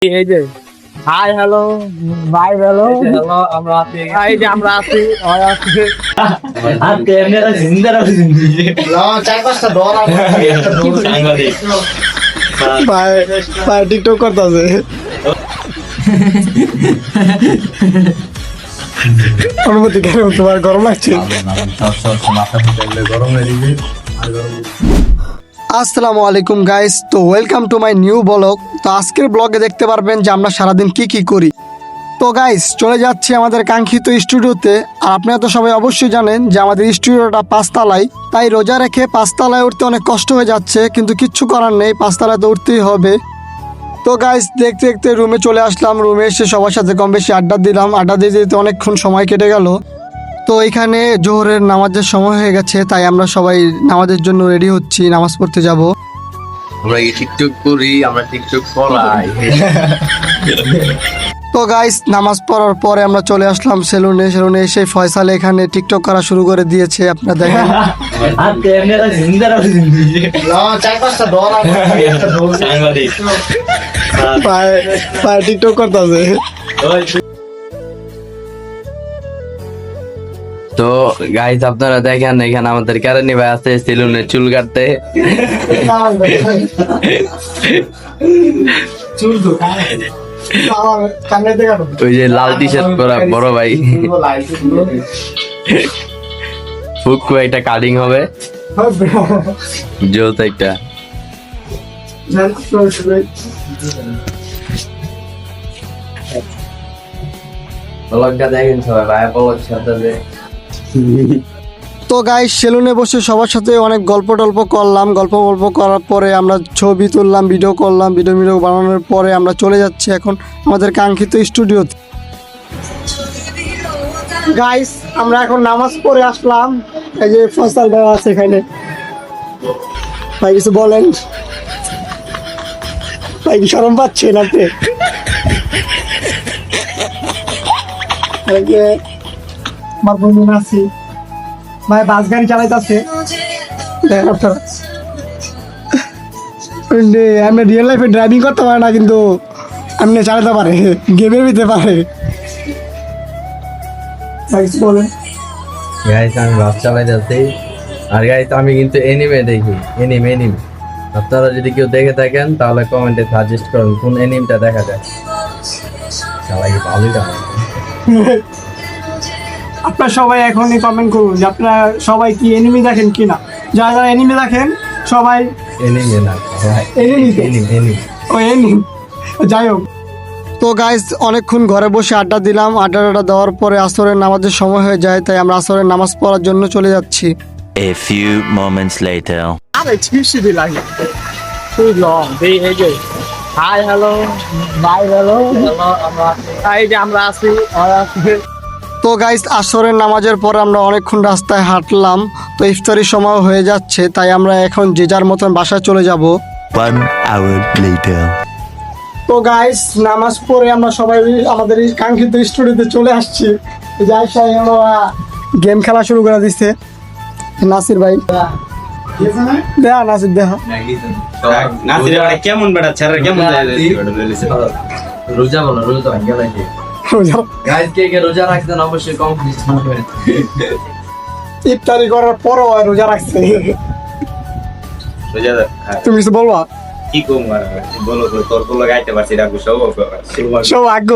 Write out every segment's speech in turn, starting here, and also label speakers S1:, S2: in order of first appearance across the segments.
S1: এই যে hi hello bye hello
S2: hello আমরা আছি
S1: এই যে আমরা আছি
S2: আর ক্যামেরা জিন্দা রাখো জিন্দি
S3: চার পাঁচটা ডর
S2: সাংবাদিক
S3: ভাই টিকটক করতেছে অনুমতি কেন তোমার গরম লাগছে? আসসালামু আলাইকুম গাইস, তো welcome to my new blog. তো আজকের ব্লগে দেখতে পারবেন যে আমরা সারাদিন কি করি। তো গাইস চলে যাচ্ছি আমাদের কাঙ্ক্ষিত স্টুডিওতে। আর আপনারা তো সবাই অবশ্যই জানেন যে আমাদের স্টুডিওটা পাঁচতলায়, তাই রোজা রেখে পাঁচতলায় উঠতে অনেক কষ্ট হয়ে যাচ্ছে, কিন্তু কিচ্ছু করার নেই, পাঁচতলায় তো উঠতেই হবে। তো গাইস দেখতে দেখতে রুমে চলে আসলাম। রুমে এসে সবার সাথে কম বেশি আড্ডা দিলাম। আড্ডা দিতে দিতে অনেকক্ষণ সময় কেটে গেল। তো এখানে জোহরের নামাজের সময় হয়ে গেছে, তাই আমরা সবাই নামাজের জন্য রেডি হচ্ছি, নামাজ পড়তে যাব।
S2: আমরা এই টিকটক করি, আমরা টিকটক করাই।
S3: তো গাইস নামাজ পড়ার পরে আমরা চলে আসলাম সেলুনে এসে ফয়সাল এখানে টিকটক করা শুরু করে দিয়েছে, আপনারা দেখেন।
S2: আর ক্যামেরা জিন্দা রাখো জিন্দি
S3: চার পাঁচটা ডর
S2: সাংবাদিক
S3: টিকটক করতেছে।
S2: তো গাইস আপনারা দেখেন এখানে আমাদের কারণী ভাই আছে সেলুনে চুল কাটতে। ওই যে লাল টি শার্ট পরা বড় ভাই ফুকু একটা কাটিং হবে, জোত একটা। ব্লগটা দেখেন সবাই, ভাই ব্লগ সাথে।
S3: তো গাইস সেলুনে বসে সবার সাথে অনেক গল্প টল্প করলাম। গল্প করার পরে আমরা ছবি তুললাম, ভিডিও করলাম। ভিডিও বানানোর পরে আমরা চলে যাচ্ছি এখন আমাদের কাঙ্ক্ষিত স্টুডিওতে। গাইস আমরা এখন নামাজ পড়ে আসলাম। এই যে ফয়সাল ভাই আছে এখানে। ভাই কিছু বলেন ভাই, কি শরম পাচ্ছেন আপনি? আমার বন্ধু আছি ভাই, বাস গাড়ি চালাইতেছে। আমি রিয়েল লাইফে ড্রাইভিং করতে পারে না, কিন্তু এমনি চালাতে পারে, গেমের ভিতরে পারে। বলেন
S2: গাইস আমি বাস চালাই যাচ্ছি। আর গাইস আমি কিন্তু এনিমে দেখি, এনিমে। আপনারা যদি কেউ দেখে থাকেন তাহলে কমেন্টে সাজেস্ট করুন কোন এনিমেটা দেখা যায়। চালাই ভালোই দেখা।
S3: আপনারা সবাই এখনই কমেন্ট করুন যে আপনারা সবাই কি এনিমি দেখেন কিনা। যারা যারা এনিমি দেখেন সবাই
S2: এনিমে না
S3: এনিমি ও এনিমি, যাই হোক। তো গাইস অনেকক্ষণ ঘরে বসে আড্ডা দিলাম। আড্ডা দেওয়ার পরে আসরের নামাজের সময় হয়ে যায়, তাই আমরা আসরের নামাজ পড়ার জন্য চলে যাচ্ছি।
S4: A few moments later.
S1: আরে ঠিকই দিলাই তুই লং এই যে হাই হ্যালো বাই হ্যালো আমরা এই যে আমরা আছি
S3: তো গাইস আসরের নামাজের পর আমরা অনেকক্ষণ রাস্তায় হাঁটলাম। তো ইফতারির সময় হয়ে যাচ্ছে, তাই আমরা এখন যে যার মতন বাসায় চলে যাব।
S4: 1 hour later.
S3: তো গাইস নামাজ পড়ে আমরা সবাই আমাদের এই কাঙ্ক্ষিত স্টুডিওতে চলে আসছি। যাই গেম খেলা শুরু করে দিচ্ছে নাসির ভাই। দেখা নাসির দেখা
S5: কেমন বেটা ছেড়ে কেমন
S2: রোজা বলো, রোজা ভাঙ্গা লাগে। গাইস কে রোজা রাখছেন অবশ্যই কমেন্ট করবেন।
S3: ইফতারি করার পরও রোজা রাখছে। তুমি কিছু বলবা?
S5: কি কম বলো তোর বলো গাইতে পারছি রাখবো
S3: সৌভাগ্য।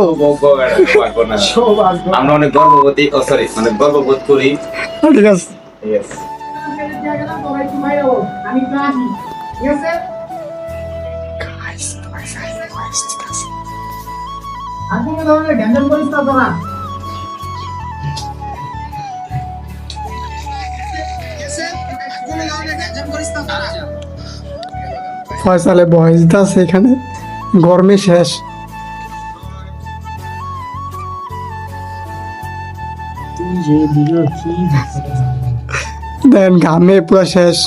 S5: আমরা অনেক গর্ববোধ সরি অনেক গর্ববোধ করি।
S3: ঠিক আছে। ফয়সালে বয়স আছে এখানে, গরমে শেষ। দেন ঘামে পুরো শেষ।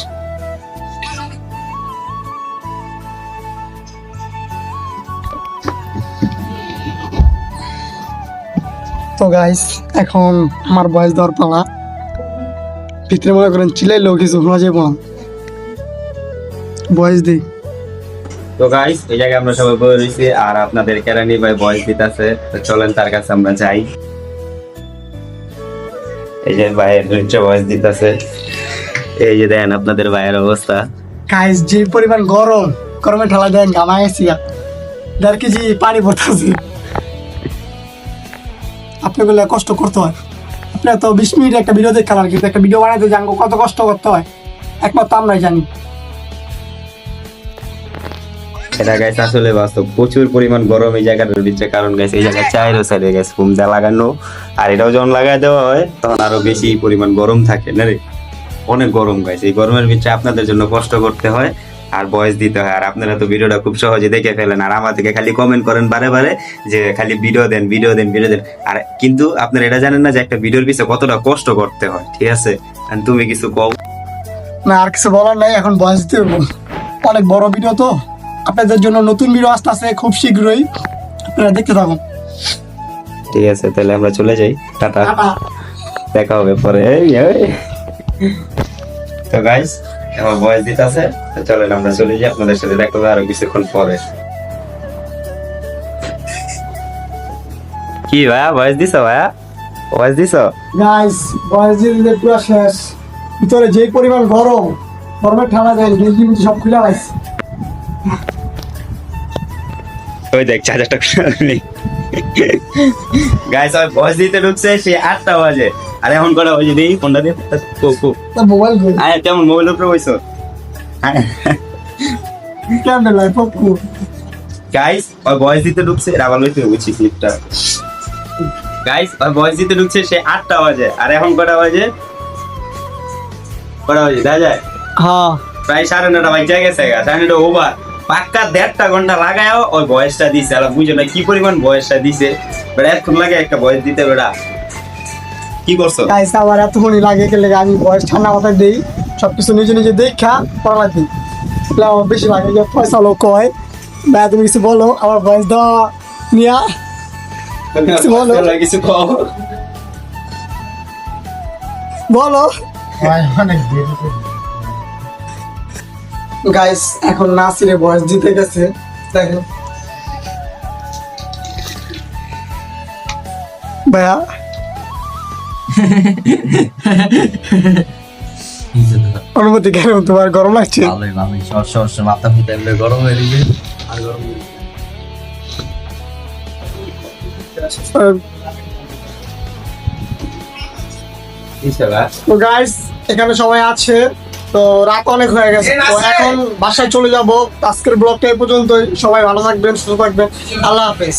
S3: তো গাইস এখন আমার বয়স দেওয়ার পালা। ভিতরে মনে করেন চিলাইলেও কিছু শোনা যাবো না, বয়স দিই।
S5: তো গাইস এই জায়গায় আমরা সবাই বলে রয়েছি আর আপনাদের কেরানি ভাই ভয়েস দিতেছে, তো চলেন তার কাছে আমরা যাই। এই যে ভাইয়ের নিচে ভয়েস দিতেছে, এই যে দেখেন আপনাদের ভাইয়ের অবস্থা।
S3: গাইস যে পরিমাণ গরম, গরমে ঠেলা দেন গামায় আছি 1.5 কেজি পানি পড়তেছে। আপনাগুলো কষ্ট করতে হয়, আপনার তো 20 মিনিট একটা ভিডিও দেখতে পারেন, কিন্তু একটা ভিডিও বানাতে জানবো কত কষ্ট করতে হয় একমাত্র আমরাই জানি।
S5: এটা গাইস আসলে বাস্তব, প্রচুর পরিমাণ গরম এই জায়গাটার ভিতরে, কারণ গাইস এই জায়গায় চাইরো সাইডে গাইস ফুম দেওয়া লাগানো, আর এটাও যখন লাগাই দেওয়া হয় তখন আরো বেশি পরিমাণ গরম থাকে না রে, অনেক গরম গাইস। এই গরমের ভিতরে আপনাদের জন্য কষ্ট করতে হয় আর ভয়েস দিতে হয়, আর আপনারা তো ভিডিওটা খুব সহজে দেখে ফেলেন, আর আমাদেরকে খালি কমেন্ট করেন বারে বারে যে খালি ভিডিও দেন ভিডিও দেন ভিডিও দেন, আর কিন্তু আপনারা এটা জানেন না যে একটা ভিডিওর পিছনে কতটা কষ্ট করতে হয়, ঠিক আছে? আর তুমি কিছু কও।
S3: না আর কিছু বলার নাই, এখন বয়স দিতে হবে। অনেক বড় ভিডিও তো, আপনাদের জন্য নতুন ভিডিও আসতে আসে খুব শীঘ্রই, আপনারা দেখতে থাকুন।
S5: ঠিক আছে, তাহলে আমরা চলে যাই, টাটা, দেখা হবে পরে। তো গাইস আমার ভয়েস দিতে আছে, তো চলেন আমরা চলে যাই, আপনাদের সাথে দেখা হবে আরো কিছুক্ষণ পরে। কি ভাইয়া ভয়েস দিছ? ভাইয়া ভয়েস দিছ?
S3: গাইস বয়স দিতে পুরো শেষ, ভিতরে যে পরিমাণ গরম, গরমে ঠান্ডা যায় গেঞ্জি মিঞ্জি সব খুলে লাইছে।
S5: ওই দেখ চার্জারটা নেই। গাইস আমার ভয়েস দিতে ঢুকছে সে 8টা বাজে, আর এখন কটা বাজে দেই ফোনটা দিয়ে
S3: মোবাইল কই
S5: আয় কেমন মোবাইল উপরে বইছো?
S3: ক্যামেরা লাই পপু।
S5: গাইস ওই ভয়েস দিতে ঢুকছে, রাবাল হইতে বুঝছি ক্লিপটা। গাইস ওই ভয়েস দিতে ঢুকছে সে 8টা বাজে, আর এখন কটা বাজে? কটা বাজে দেখা যায়?
S3: হ্যাঁ
S5: প্রায় 9:30 বাজে গেছে, 9:30 ওভার, পাক্কা 1.5 ঘন্টা লাগায়ও ওই ভয়েসটা দিছে। আর বুঝো না কি পরিমাণ ভয়েসটা দিছে, বেটা এতক্ষণ লাগে একটা ভয়েস দিতে। বেটা কি করছো?
S3: গাইস আমার এতক্ষণই লাগে গেলে আমি বয়স ঠান্ডা মাথায় দেই, সবকিছু নিজে নিজে দেখা পড়া দিই, আমার বেশি লাগে যে পয়সা লোক কয় ভাই তুমি কিছু বলো আমার বয়স দেওয়া নিয়া কিছু বলো।
S5: কিছু কও।
S3: বলো গাইস এখন নাসিরে বয়স দিতে গেছে, দেখো ভাইয়া অনুমতি কেন, তোমার গরম লাগছে?
S2: ভালোই ভালোই, সর মাথা ফুটে এমনি গরম হয়ে দিবে আর গরম
S3: তো গাইস এখানে সবাই আছে, তো রাত অনেক হয়ে গেছে, তো এখন বাসায় চলে যাব। আজকের ব্লগটা এই পর্যন্তই, সবাই ভালো থাকবেন, সুস্থ থাকবেন, আল্লাহ হাফেজ।